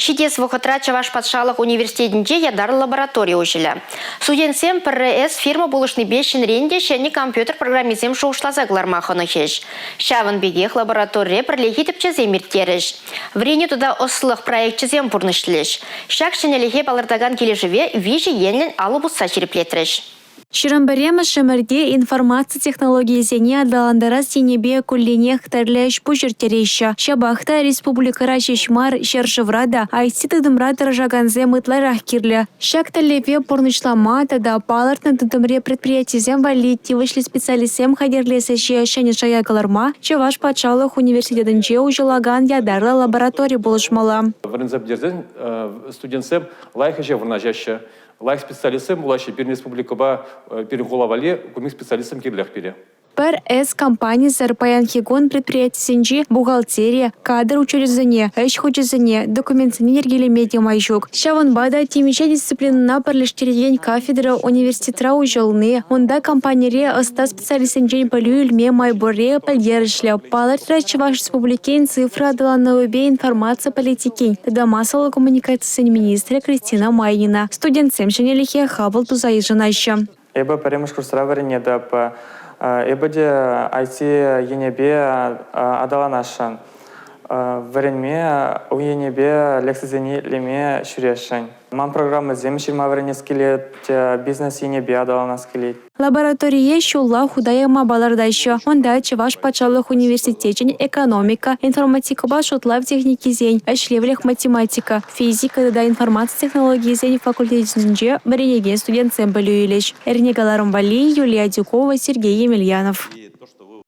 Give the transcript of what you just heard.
Шидес вохотра Чаваш патшалық университетінде ядар лаборатория ушілі. Студентсем ПРС фирма булышны бешін ренде шәні компьютер программизем шоушлазаглар маханы хеш. Шавын бегех лаборатория бірлехетіп чаземіртеріш. Врене туда ослық проект чазем бұрнышлеш. Шак шәнеліге балырдаган кележіве вижі енлін алыбуса череплетріш. Шырамбарема шымырде информация технологиясене адаландара сенебе кулленех тәрләш пұжыртерейші. Шабақта республикара шешмар шершыврада айти тыдымра тыржаганзе мытларах кирлі. Шак тәллепе пұрнышлама тада палыртны тыдымре предприятизем валити вышли специалистем хадерлесеше шәне шаягаларма Чаваш патшалық университетінже ужылаган ядарлы лаборатория болышмала. Варензабдерден студентсем лайхаже вырнажашы. Лайк специалистам улаще пирин республикаба пирин голавали кумик специалистам кирлях пире. ПРС компания Зарпаян Хигон предприятие бухгалтерия, кадр учреждения, учреждения, документный медиа майжук. Шаванбада тимича дисциплина парлештердень кафедра университета ужалны. Онда компания оста специалистен полюльме майборе поддержля. Палатра Чаваш республики цифра дала новые информация политики. Тогда массовая коммуникация министра Кристина Майнина. Студент Семшенелихе хабал тузаижанающа. Эба паремаш курсраварение да по Эбаде айти енебе адаланашан. Варенме у енебе лексизени леме шурешань. Мам программа земширма варене скелет бизнес енебе адалана скелет. Лаборатория шулла худаяма балардайшы. Онда Чаваш патшалық университетен экономика, информатика башутлав техники зень, эшлевлех математика, физика да информация технологии зень факультетинже біренеген студент сэмбілі үйлеш. Эрнегаларым Вали, Юлия Дюкова, Сергей Емельянов.